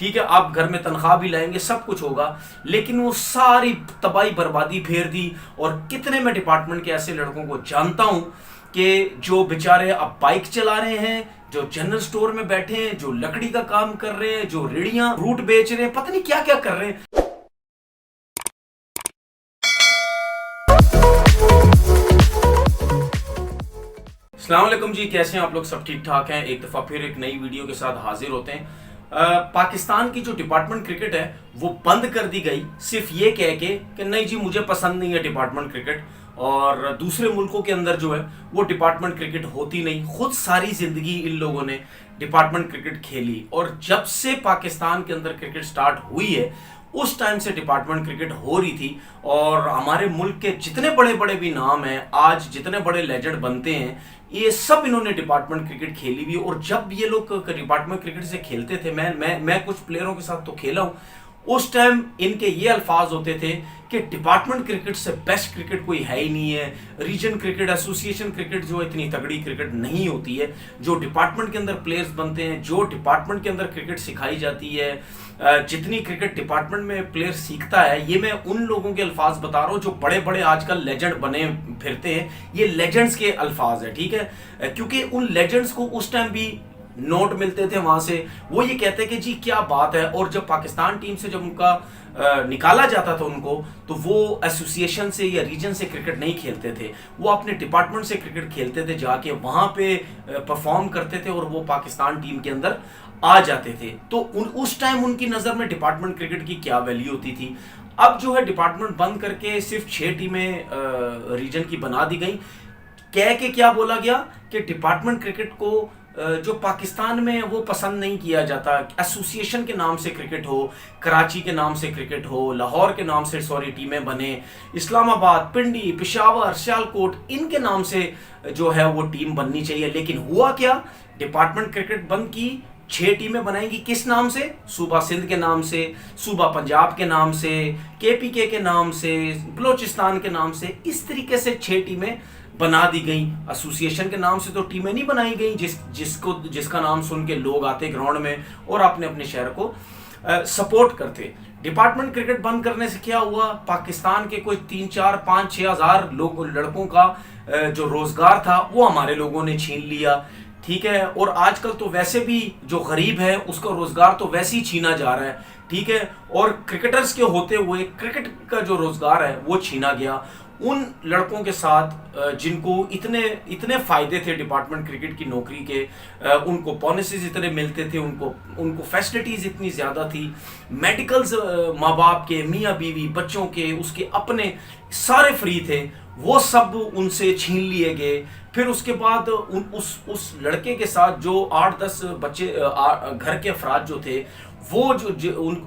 ठीक है, आप घर में तनख्वाह भी लाएंगे, सब कुछ होगा, लेकिन वो सारी तबाही बर्बादी फेर दी। और कितने मैं डिपार्टमेंट के ऐसे लड़कों को जानता हूं कि जो बेचारे अब बाइक चला रहे हैं, जो जनरल स्टोर में बैठे हैं, जो लकड़ी का काम कर रहे हैं, जो रेड़ियां फ्रूट बेच रहे हैं, पता नहीं क्या क्या कर रहे हैं। अस्सलाम वालेकुम जी, कैसे हैं आप लोग? सब ठीक ठाक हैं। एक दफ़ा फिर एक नई वीडियो के साथ हाजिर होते हैं। पाकिस्तान की जो डिपार्टमेंट क्रिकेट है वो बंद कर दी गई, सिर्फ ये कह के कि नहीं जी मुझे पसंद नहीं है डिपार्टमेंट क्रिकेट। और दूसरे मुल्कों के अंदर जो है वो डिपार्टमेंट क्रिकेट होती नहीं। खुद सारी ज़िंदगी इन लोगों ने डिपार्टमेंट क्रिकेट खेली, और जब से पाकिस्तान के अंदर क्रिकेट स्टार्ट हुई है उस टाइम से डिपार्टमेंट क्रिकेट हो रही थी। और हमारे मुल्क के जितने बड़े बड़े भी नाम हैं, आज जितने बड़े लेजेंड बनते हैं, ये सब इन्होंने डिपार्टमेंट क्रिकेट खेली हुई। और जब ये लोग डिपार्टमेंट क्रिकेट से खेलते थे, मैं कुछ प्लेयरों के साथ तो खेला हूँ, उस टाइम इनके ये अल्फाज होते थे कि डिपार्टमेंट क्रिकेट से बेस्ट क्रिकेट कोई है ही नहीं है। रीजन क्रिकेट, एसोसिएशन क्रिकेट जो इतनी तगड़ी क्रिकेट नहीं होती है। जो डिपार्टमेंट के अंदर प्लेयर्स बनते हैं, जो डिपार्टमेंट के अंदर क्रिकेट सिखाई जाती है, जितनी क्रिकेट डिपार्टमेंट में प्लेयर सीखता है, ये मैं उन लोगों के अल्फाज बता रहा हूँ जो बड़े बड़े आजकल लेजेंड बने फिरते हैं। ये लेजेंड्स के अल्फाज है, ठीक है, क्योंकि उन लेजेंड्स को उस टाइम भी नोट मिलते थे वहां से। वो ये कहते कि जी क्या बात है। और जब पाकिस्तान टीम से जब उनका निकाला जाता था उनको, तो वो एसोसिएशन से या रीजन से क्रिकेट नहीं खेलते थे, वो अपने डिपार्टमेंट से क्रिकेट खेलते थे, जाके वहां पे परफॉर्म करते थे और वो पाकिस्तान टीम के अंदर आ जाते थे। तो उस टाइम उनकी नज़र में डिपार्टमेंट क्रिकेट की क्या वैल्यू होती थी। अब जो है डिपार्टमेंट बंद करके सिर्फ 6 टीमें रीजन की बना दी गई। कह के क्या बोला गया कि डिपार्टमेंट क्रिकेट को जो पाकिस्तान में वो पसंद नहीं किया जाता। एसोसिएशन के नाम से क्रिकेट हो, कराची के नाम से क्रिकेट हो, लाहौर के नाम से टीमें बने, इस्लामाबाद, पिंडी, पेशावर, सियालकोट, इनके नाम से जो है वो टीम बननी चाहिए। लेकिन हुआ क्या, डिपार्टमेंट क्रिकेट बंद की, 6 टीमें बनाएंगी। किस नाम से? सूबा सिंध के नाम से, सूबा पंजाब के नाम से, केपीके के नाम से, बलोचिस्तान के नाम से। इस तरीके से 6 टीमें बना दी गई। एसोसिएशन के नाम से तो टीमें नहीं बनाई गई जिसका नाम सुन के लोग आते ग्राउंड में और अपने अपने शहर को सपोर्ट करते। डिपार्टमेंट क्रिकेट बंद करने से क्या हुआ, पाकिस्तान के कोई 3, 4, 5, 6 हज़ार लड़कों का जो रोजगार था वो हमारे लोगों ने छीन लिया, ठीक है। और आजकल तो वैसे भी जो गरीब है उसका रोजगार तो वैसे ही छीना जा रहा है, ठीक है। और क्रिकेटर्स के होते हुए क्रिकेट का जो रोजगार है वो छीना गया। उन लड़कों के साथ जिनको इतने फायदे थे डिपार्टमेंट क्रिकेट की नौकरी के, उनको बोनसेस इतने मिलते थे, उनको फैसिलिटीज इतनी ज़्यादा थी, मेडिकल्स माँ बाप के, मियाँ बीवी, बच्चों के, उसके अपने सारे फ्री थे, वो सब उनसे छीन लिए गए। फिर उसके बाद उस लड़के के साथ जो 8-10 बच्चे घर के अफराद जो थे, वो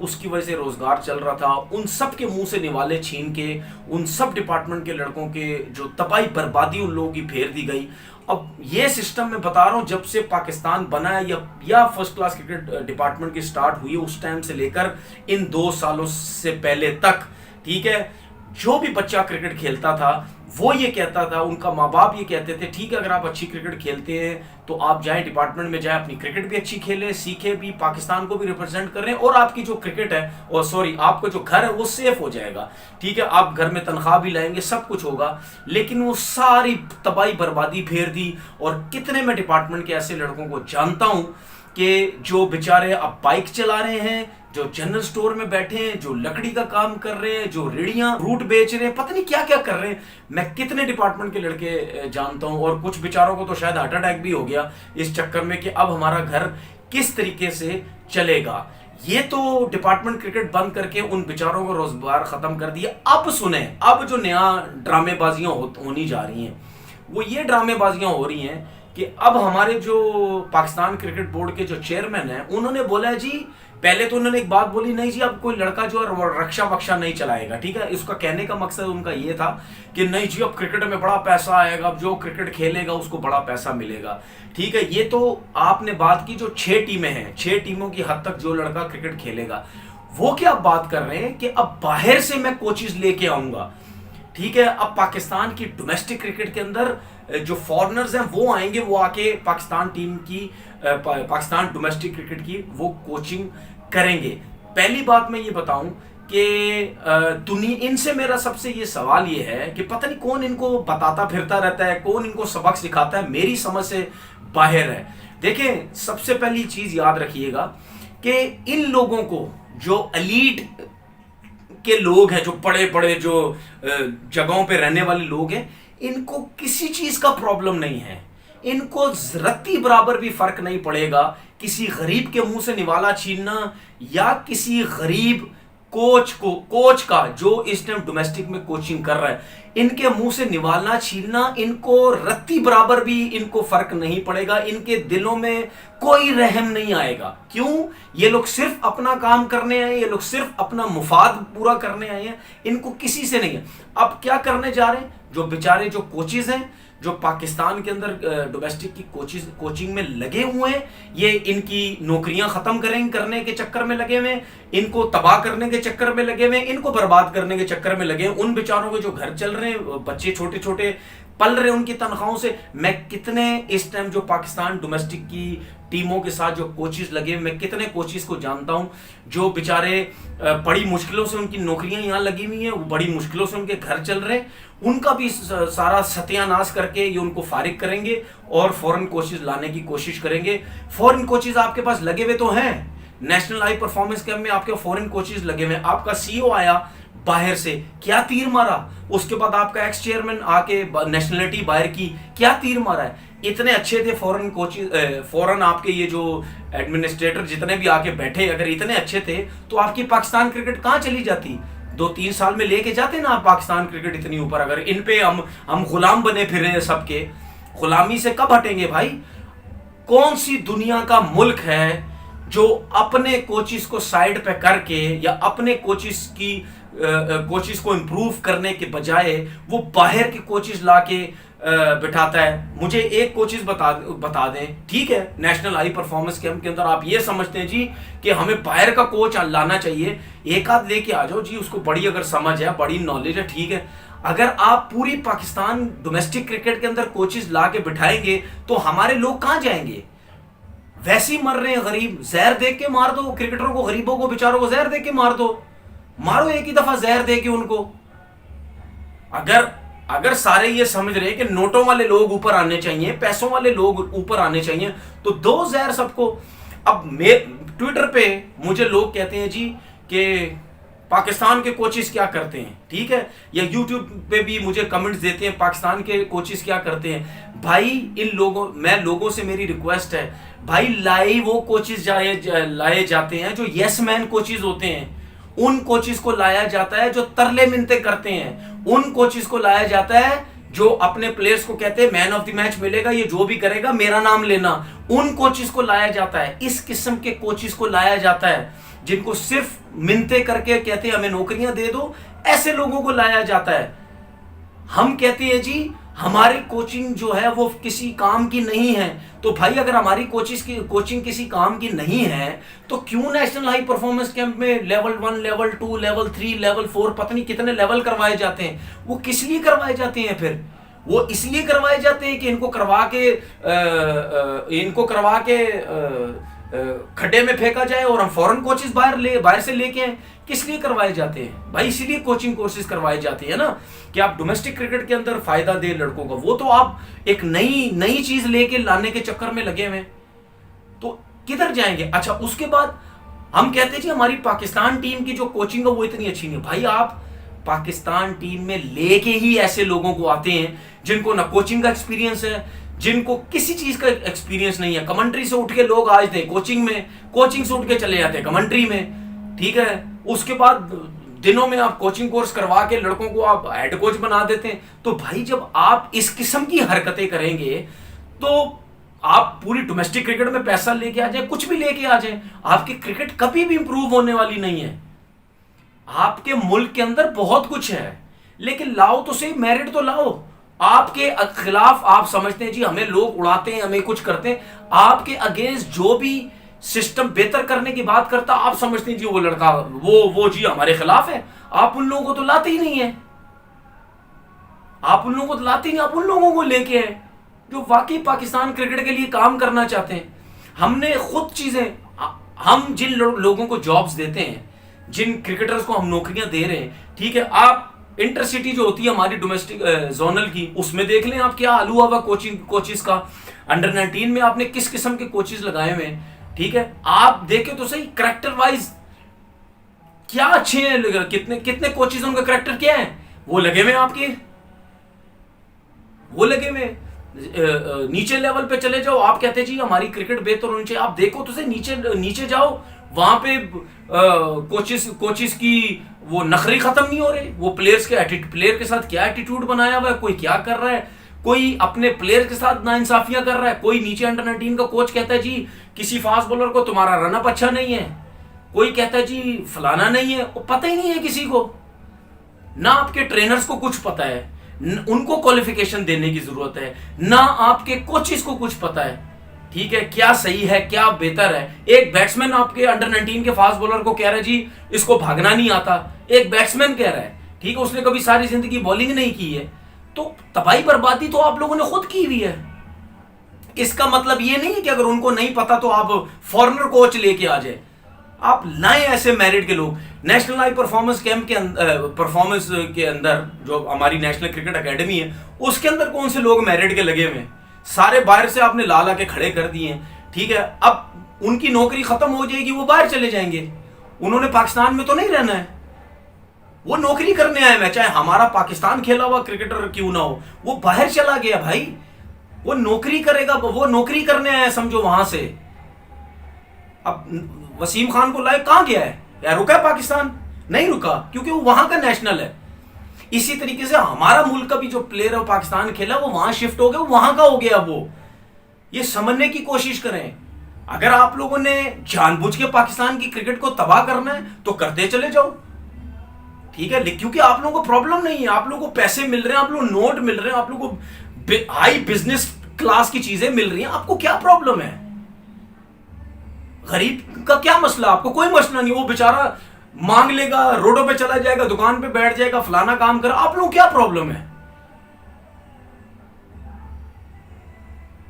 उसकी वजह से रोजगार चल रहा था, उन सब के मुंह से निवाले छीन के उन सब डिपार्टमेंट के लड़कों के जो तबाही बर्बादी उन लोगों की फेर दी गई। अब ये सिस्टम मैं बता रहा हूँ, जब से पाकिस्तान बना है या फर्स्ट क्लास क्रिकेट डिपार्टमेंट की स्टार्ट हुई है उस टाइम से लेकर इन 2 सालों से पहले तक, ठीक है, जो भी बच्चा क्रिकेट खेलता था वो ये कहता था, उनका माँ बाप ये कहते थे, ठीक है अगर आप अच्छी क्रिकेट खेलते हैं तो आप जाएं डिपार्टमेंट में, जाएं अपनी क्रिकेट भी अच्छी खेलें, सीखे भी, पाकिस्तान को भी रिप्रेजेंट करें, और आपकी जो क्रिकेट है, और सॉरी आपका जो घर है वो सेफ हो जाएगा, ठीक है। आप घर में तनख्वाह भी लाएंगे, सब कुछ होगा, लेकिन वो सारी तबाही बर्बादी फेर दी। और कितने मैं डिपार्टमेंट के ऐसे लड़कों को जानता हूँ कि जो बेचारे अब बाइक चला रहे हैं, जो जनरल स्टोर में बैठे हैं, जो लकड़ी का काम कर रहे हैं, जो रेड़ियां फ्रूट बेच रहे हैं, पता नहीं क्या क्या कर रहे हैं। मैं कितने डिपार्टमेंट के लड़के जानता हूं, और कुछ बेचारों को तो शायद हार्ट अटैक भी हो गया इस चक्कर में कि अब हमारा घर किस तरीके से चलेगा। ये तो डिपार्टमेंट क्रिकेट बंद करके उन बेचारों को रोजगार खत्म कर दिया। अब सुने, अब जो नया ड्रामेबाजियां होनी जा रही हैं, वो ये ड्रामेबाजियां हो रही हैं कि अब हमारे जो पाकिस्तान क्रिकेट बोर्ड के जो चेयरमैन हैं, उन्होंने बोला है जी, पहले तो उन्होंने एक बात बोली, नहीं जी अब कोई लड़का जो है रक्षा बक्षा नहीं चलाएगा, ठीक है। इसका कहने का मकसद उनका ये था कि नहीं जी अब क्रिकेट में बड़ा पैसा आएगा, अब जो क्रिकेट खेलेगा उसको बड़ा पैसा मिलेगा, ठीक है। ये तो आपने बात की जो 6 टीमें हैं, 6 टीमों की हद तक जो लड़का क्रिकेट खेलेगा, वो क्या बात कर रहे हैं कि अब बाहर से मैं कोचेस लेके आऊंगा, ठीक है। अब पाकिस्तान की डोमेस्टिक क्रिकेट के अंदर जो फॉरेनर्स हैं वो आएंगे, वो आके पाकिस्तान टीम की, पाकिस्तान डोमेस्टिक क्रिकेट की वो कोचिंग करेंगे। पहली बात मैं ये बताऊं कि दुनिया इनसे मेरा सबसे ये सवाल ये है कि पता नहीं कौन इनको बताता फिरता रहता है, कौन इनको सबक सिखाता है, मेरी समझ से बाहर है। देखें, सबसे पहली चीज याद रखिएगा कि इन लोगों को, जो एलीट के लोग हैं, जो बड़े बड़े जो जगहों पे रहने वाले लोग हैं, इनको किसी चीज का प्रॉब्लम नहीं है। इनको रत्ती बराबर भी फर्क नहीं पड़ेगा किसी गरीब के मुंह से निवाला छीनना या किसी गरीब कोच का जो इस टाइम डोमेस्टिक में कोचिंग कर रहा है, इनके मुंह से निवालना छीनना इनको रत्ती बराबर भी इनको फर्क नहीं पड़ेगा। इनके दिलों में कोई रहम नहीं आएगा। क्यों? ये लोग सिर्फ अपना काम करने आए, ये लोग सिर्फ अपना मुफाद पूरा करने आए हैं, इनको किसी से नहीं है। अब क्या करने जा रहे हैं? जो बेचारे जो कोचेज हैं, जो पाकिस्तान के अंदर डोमेस्टिक की कोचिंग में लगे हुए हैं, ये इनकी नौकरियां खत्म करने के चक्कर में लगे हुए हैं, इनको तबाह करने के चक्कर में लगे हुए हैं, इनको बर्बाद करने के चक्कर में लगे हैं। उन बेचारों के जो घर चल रहे हैं, बच्चे छोटे छोटे पल रहे हैं उनकी तनख्वाहों से। मैं कितने इस टाइम जो पाकिस्तान डोमेस्टिक की टीमों के साथ जो कोचेस लगे, मैं कितने कोचेस को जानता हूं जो बेचारे बड़ी मुश्किलों से उनकी नौकरियां यहां लगी हुई हैं, बड़ी मुश्किलों से उनके घर चल रहे हैं, उनका भी सारा सत्यानाश करके ये उनको फारिग करेंगे और फॉरेन कोचेस लाने की कोशिश करेंगे। फॉरेन कोचेस आपके पास लगे हुए तो हैं, नेशनल हाई परफॉर्मेंस कैंप में आपके फॉरेन कोचेस लगे हुए हैं। आपका सीईओ आया बाहर से, क्या तीर मारा, उसके बाद आपका एक्स चेयरमैन आके नेशनलिटी बाहर की, क्या तीर मारा है। इतने अच्छे थे फॉरेन कोचेस, फॉरेन आपके ये जो एडमिनिस्ट्रेटर जितने भी आके बैठे, अगर इतने अच्छे थे तो आपकी पाकिस्तान क्रिकेट कहां चली जाती? 2-3 साल में लेके जाते ना आप पाकिस्तान क्रिकेट इतनी ऊपर। अगर इन पे हम गुलाम बने फिर रहे हैं, सबके गुलामी से कब हटेंगे भाई? कौन सी दुनिया का मुल्क है जो अपने कोचिस को साइड पे करके या अपने कोचिस को इंप्रूव करने के बजाय वो बाहर के कोचिस लाके बिठाता है? मुझे एक कोचिस बता दें, ठीक है, नेशनल हाई परफॉर्मेंस कैंप के अंदर आप ये समझते हैं जी कि हमें बाहर का कोच लाना चाहिए, एक आध लेके आ जाओ जी, उसको बड़ी अगर समझ है, बड़ी नॉलेज है, ठीक है। अगर आप पूरी पाकिस्तान डोमेस्टिक क्रिकेट के अंदर कोचिस ला के बिठाएंगे तो हमारे लोग कहां जाएंगे? वैसे ही मर रहे हैं गरीब, जहर दे के मार दो क्रिकेटरों को, गरीबों को, बेचारों को जहर दे के मार दो, मारो एक ही दफा जहर दे के उनको। अगर सारे ये समझ रहे हैं कि नोटों वाले लोग ऊपर आने चाहिए, पैसों वाले लोग ऊपर आने चाहिए, तो दो जहर सबको। अब ट्विटर पे मुझे लोग कहते हैं जी कि पाकिस्तान के कोचेस क्या करते हैं, ठीक है, या यूट्यूब पे भी मुझे कमेंट्स देते हैं पाकिस्तान के कोचेस क्या करते हैं। भाई मैं लोगों से मेरी रिक्वेस्ट है भाई, वो कोचेस लाए जाते हैं जो यस मैन कोचेस होते हैं, उन कोचेस को लाया जाता है जो तरले मिन्नतें करते हैं, उन कोचेस को लाया जाता है जो अपने प्लेयर्स को कहते हैं मैन ऑफ द मैच मिलेगा, ये जो भी करेगा मेरा नाम लेना, उन कोचेस को लाया जाता है। इस किस्म के कोचेस को लाया जाता है जिनको सिर्फ मिन्नतें करके कहते हैं हमें नौकरियां दे दो, ऐसे लोगों को लाया जाता है। हम कहते हैं जी हमारी कोचिंग जो है वो किसी काम की नहीं है, तो भाई अगर हमारी कोचिंग किसी काम की नहीं है तो क्यों नेशनल हाई परफॉर्मेंस कैंप में लेवल 1, लेवल 2, लेवल 3, लेवल 4, पता नहीं कितने लेवल करवाए जाते हैं? वो किस लिए करवाए जाते हैं? फिर वो इसलिए करवाए जाते हैं कि इनको करवा के खड्डे में फेंका जाए और हम फॉरेन कोचेस बाहर से लेके आए। किस लिए करवाए जाते हैं भाई? इसीलिए कोचिंग कोर्सेज करवाए जाते हैं ना कि आप डोमेस्टिक क्रिकेट के अंदर फायदा दे लड़कों का। वो तो आप एक नई चीज लेके लाने के चक्कर में लगे हुए, तो किधर जाएंगे? अच्छा, उसके बाद हम कहते हैं जी हमारी पाकिस्तान टीम की जो कोचिंग है वो इतनी अच्छी नहीं। भाई आप पाकिस्तान टीम में लेके ही ऐसे लोगों को आते हैं जिनको ना कोचिंग का एक्सपीरियंस है, जिनको किसी चीज का एक्सपीरियंस नहीं है। कमेंट्री से उठ के लोग आज थे कोचिंग में, कोचिंग से उठ के चले जाते कमेंट्री में, ठीक है। उसके बाद दिनों में आप कोचिंग कोर्स करवा के लड़कों को आप हेड कोच बना देते हैं। तो भाई जब आप इस किस्म की हरकतें करेंगे तो आप पूरी डोमेस्टिक क्रिकेट में पैसा लेके आ जाए, कुछ भी लेके आ जाए, आपकी क्रिकेट कभी भी इंप्रूव होने वाली नहीं है। आपके मुल्क के अंदर बहुत कुछ है, लेकिन लाओ तो सही, मेरिट तो लाओ। आपके खिलाफ आप समझते हैं जी हमें लोग उड़ाते हैं, हमें कुछ करते हैं, आपके अगेंस्ट जो भी सिस्टम बेहतर करने की बात करता आप समझते हैं जी वो लड़का वो जी हमारे खिलाफ है। आप उन लोगों को तो लाते ही नहीं है, आप उन लोगों को तो लाते ही नहीं, आप उन लोगों को लेके आए जो वाकई पाकिस्तान क्रिकेट के लिए काम करना चाहते हैं। हमने खुद चीजें हम जिन लोगों को जॉब्स देते हैं, जिन क्रिकेटर्स को हम नौकरियां दे रहे हैं, ठीक है, आप इंटरसिटी जो होती है हमारी डोमेस्टिक जोनल की, उसमें देख लें आप क्या हाल हुआ हुआ कोचिज का। अंडर 19 में आपने किस किस्म के कोचिज लगाए हुए हैं, ठीक है, आप देखें तो सही करेक्टर वाइज क्या अच्छे हैं, कितने कितने कोचिज, उनका करेक्टर क्या है, वो लगे हुए आपके, वो लगे हुए। नीचे लेवल पे चले जाओ, आप कहते हैं जी हमारी क्रिकेट बेहतर होनी चाहिए, आप देखो तो सही नीचे नीचे जाओ, वहां पे कोचिस की वो नखरी खत्म नहीं हो रहे, वो प्लेयर के साथ क्या एटीट्यूड बनाया हुआ है, कोई क्या कर रहा है, कोई अपने प्लेयर के साथ नाइंसाफियां कर रहा है। कोई नीचे अंडर 19 का कोच कहता है जी किसी फास्ट बॉलर को तुम्हारा रनअप अच्छा नहीं है, कोई कहता है जी फलाना नहीं है, वो पता ही नहीं है किसी को, ना आपके ट्रेनर्स को कुछ पता है, उनको क्वालिफिकेशन देने की जरूरत है, ना आपके कोचेस को कुछ पता है, ठीक है, क्या सही है क्या बेहतर है। एक बैट्समैन आपके अंडर 19 के फास्ट बॉलर को कह रहा है जी इसको भागना नहीं आता, एक बैट्समैन कह रहा है, ठीक है, उसने कभी सारी जिंदगी बॉलिंग नहीं की है, तो तबाही बर्बादी तो आप लोगों ने खुद की हुई है। इसका मतलब ये नहीं है कि अगर उनको नहीं पता तो आप फॉरेनर कोच लेके आ जाए, आप लाएं ऐसे मैरिट के लोग। नेशनल हाई परफॉर्मेंस कैंप के परफॉर्मेंस के अंदर जो हमारी नेशनल क्रिकेट एकेडमी है, उसके अंदर कौन से लोग मैरिट के लगे हुए हैं, सारे बाहर से आपने ला के खड़े कर दिए हैं, ठीक है, अब उनकी नौकरी खत्म हो जाएगी, वो बाहर चले जाएंगे, उन्होंने पाकिस्तान में तो नहीं रहना है, वो नौकरी करने आए हैं, चाहे हमारा पाकिस्तान खेला हुआ क्रिकेटर क्यों ना हो, वो बाहर चला गया भाई, वो नौकरी करेगा, वो नौकरी करने आया समझो वहां से। अब वसीम खान को लाए, कहां गया है यार, रुका है पाकिस्तान? नहीं रुका, क्योंकि वो वहां का नेशनल है। इसी तरीके से हमारा मुल्क का भी जो प्लेयर है पाकिस्तान खेला, वो वहां शिफ्ट हो गया, वहां का हो गया वो। ये समझने की कोशिश करें, अगर आप लोगों ने जानबूझ के पाकिस्तान की क्रिकेट को तबाह करना है तो करते चले जाओ, ठीक है, क्योंकि आप लोगों को प्रॉब्लम नहीं है, आप लोगों को पैसे मिल रहे हैं, आप लोगों को नोट मिल रहे हैं, आप लोगों को हाई बिजनेस क्लास की चीजें मिल रही हैं, आपको क्या प्रॉब्लम है? गरीब का क्या मसला? आपको कोई मसला नहीं, वो बेचारा मांग लेगा, रोडों पे चला जाएगा, दुकान पे बैठ जाएगा, फलाना काम कर, आप लोग क्या प्रॉब्लम है?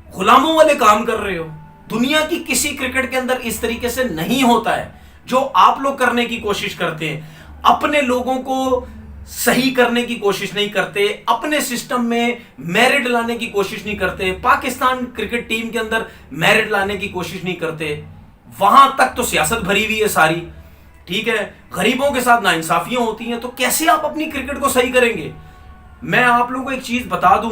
गुलामों वाले काम कर रहे हो। दुनिया की किसी क्रिकेट के अंदर इस तरीके से नहीं होता है जो आप लोग करने की कोशिश करते हैं। अपने लोगों को सही करने की कोशिश नहीं करते, अपने सिस्टम में मेरिट लाने की कोशिश नहीं करते, पाकिस्तान क्रिकेट टीम के अंदर मेरिट लाने की कोशिश नहीं करते। वहां तक तो सियासत भरी हुई है सारी, ठीक है, गरीबों के साथ नाइंसाफियां होती हैं, तो कैसे आप अपनी क्रिकेट को सही करेंगे? मैं आप लोगों को एक चीज बता दूं,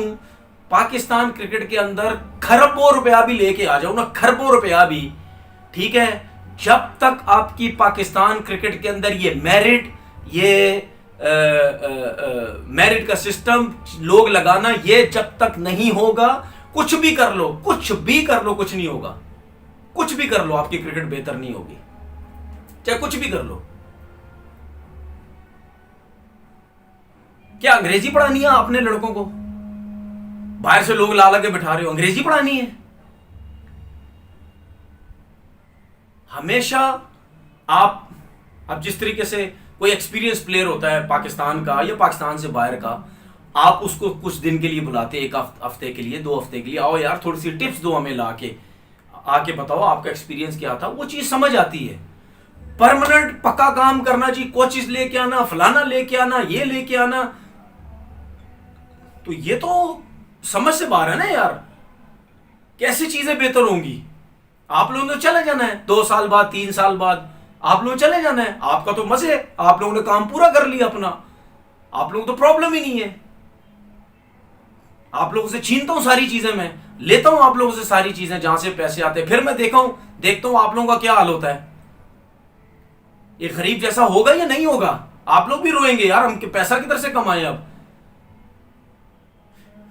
पाकिस्तान क्रिकेट के अंदर खरबों रुपया भी लेके आ जाओ ना, खरबों रुपया भी, ठीक है, जब तक आपकी पाकिस्तान क्रिकेट के अंदर ये मेरिट, ये मेरिट का सिस्टम लोग लगाना, ये जब तक नहीं होगा, कुछ भी कर लो, कुछ भी कर लो, कुछ नहीं होगा। कुछ भी कर लो, आपकी क्रिकेट बेहतर नहीं होगी, चाहे कुछ भी कर लो। क्या अंग्रेजी पढ़ानी है अपने लड़कों को? बाहर से लोग ला के बैठा रहे हो, अंग्रेजी पढ़ानी है? हमेशा आप, अब जिस तरीके से कोई एक्सपीरियंस प्लेयर होता है पाकिस्तान का या पाकिस्तान से बाहर का, आप उसको कुछ दिन के लिए बुलाते, एक हफ्ते के लिए, 2 हफ्ते के लिए, आओ यार थोड़ी सी टिप्स दो हमें, आके बताओ आपका एक्सपीरियंस क्या था, वो चीज समझ आती है। परमानेंट पक्का काम करना जी, कोचिज लेके आना, फलाना लेके आना, ये लेके आना, तो ये तो समझ से बाहर है ना यार। कैसी चीजें बेहतर होंगी? आप लोगों ने चले जाना है 2 साल बाद, 3 साल बाद, आप लोगों चले जाना है, आपका तो मजे है, आप लोगों ने काम पूरा कर लिया अपना, आप लोगों को तो प्रॉब्लम ही नहीं है। आप लोगों से छीनता हूं सारी चीजें, मैं लेता हूं आप लोगों से सारी चीजें जहां से पैसे आते हैं, फिर मैं देखता हूं आप लोगों का क्या हाल होता है। ये गरीब जैसा होगा या नहीं होगा? आप लोग भी रोएंगे यार, हम पैसा किधर से कमाएं अब।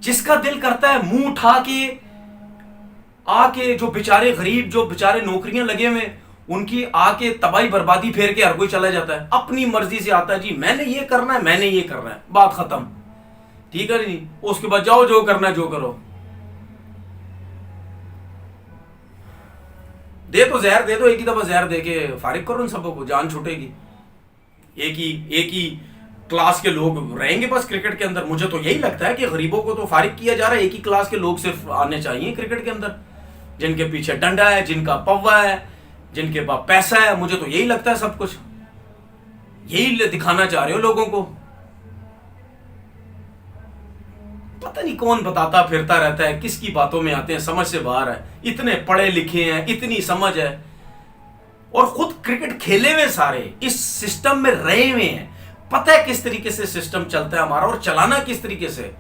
जिसका दिल करता है मुंह उठा के आके, जो बेचारे गरीब, जो बेचारे नौकरियां लगे हुए, उनकी आके तबाही बर्बादी फेर के हर कोई चला जाता है, अपनी मर्जी से आता है जी मैंने ये करना है, मैंने ये करना है, बात खत्म, ठीक है जी। उसके बाद जाओ जो करना है जो करो। दे तो जहर दे दो, एक ही दफा जहर दे के फारिग करो उन सबको, जान छूटेगी। एक ही क्लास के लोग रहेंगे बस क्रिकेट के अंदर। मुझे तो यही लगता है कि गरीबों को तो फारिग किया जा रहा है, एक ही क्लास के लोग सिर्फ आने चाहिए क्रिकेट के अंदर, जिनके पीछे डंडा है, जिनका पव्वा है, जिनके पास पैसा है। मुझे तो यही लगता है सब कुछ यही दिखाना चाह रहे हो लोगों को। पता नहीं कौन बताता फिरता रहता है, किसकी बातों में आते हैं, समझ से बाहर है। इतने पढ़े लिखे हैं, इतनी समझ है, और खुद क्रिकेट खेले हुए, सारे इस सिस्टम में रहे हुए हैं। पता है किस तरीके से सिस्टम चलता है हमारा और चलाना किस तरीके से।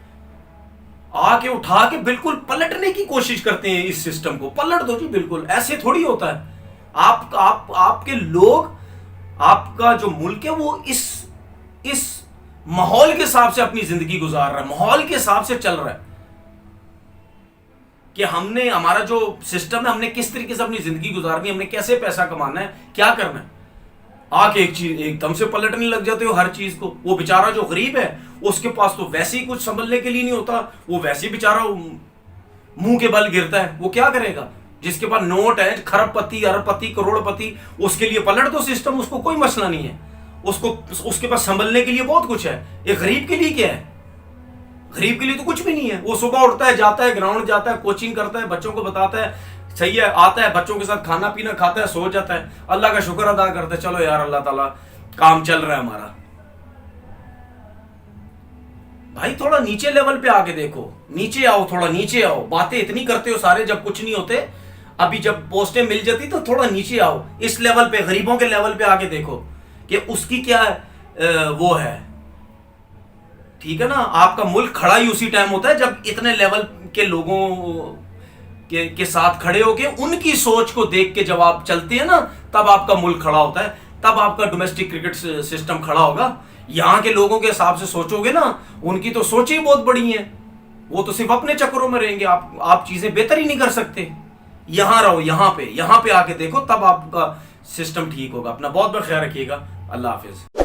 आके उठा के बिल्कुल पलटने की कोशिश करते हैं इस सिस्टम को। पलट दो जी, बिल्कुल ऐसे थोड़ी होता है। आपके लोग, आपका जो मुल्क है वो इस माहौल के हिसाब से अपनी जिंदगी गुजार रहा है, माहौल के हिसाब से चल रहा है कि हमने, हमारा जो सिस्टम है, हमने किस तरीके से अपनी जिंदगी गुजारनी है, हमने कैसे पैसा कमाना है, क्या करना है। आके एक चीज एकदम से पलटने लग जाते हो हर चीज को। वो बेचारा जो गरीब है उसके पास तो वैसे ही कुछ संभलने के लिए नहीं होता, वो वैसे ही बेचारा मुंह के बल गिरता है। वो क्या करेगा? जिसके पास नोट है, खरबपति, अरबपति, करोड़पति, उसके लिए पलट दो सिस्टम, उसको कोई मसला नहीं है। उसके पास संभलने के लिए बहुत कुछ है। एक गरीब के लिए क्या है? गरीब के लिए तो कुछ भी नहीं है। वो सुबह उठता है, जाता है, ग्राउंड जाता है, कोचिंग करता है, बच्चों को बताता है, सही है, आता है, बच्चों के साथ खाना पीना खाता है, सो जाता है, अल्लाह का शुक्र अदा करता है, चलो यार अल्लाह ताला काम चल रहा है हमारा। भाई थोड़ा नीचे लेवल पे आके देखो, नीचे आओ, थोड़ा नीचे आओ। बातें इतनी करते हो सारे जब कुछ नहीं होते, अभी जब पोस्टें मिल जाती तो थोड़ा नीचे आओ, इस लेवल पे, गरीबों के लेवल पे आके देखो कि उसकी क्या वो है। ठीक है ना? आपका मुल्क खड़ा ही उसी टाइम होता है जब इतने लेवल के लोगों के साथ खड़े होके उनकी सोच को देख के जब आप चलते हैं ना, तब आपका मुल्क खड़ा होता है, तब आपका डोमेस्टिक क्रिकेट सिस्टम खड़ा होगा। यहाँ के लोगों के हिसाब से सोचोगे ना, उनकी तो सोच ही बहुत बड़ी है, वो तो सिर्फ अपने चक्करों में रहेंगे। आप चीजें बेहतर ही नहीं कर सकते। यहां रहो, यहाँ पे आके देखो, तब आपका सिस्टम ठीक होगा। अपना बहुत बहुत ख्याल रखिएगा। अल्लाह हाफिज।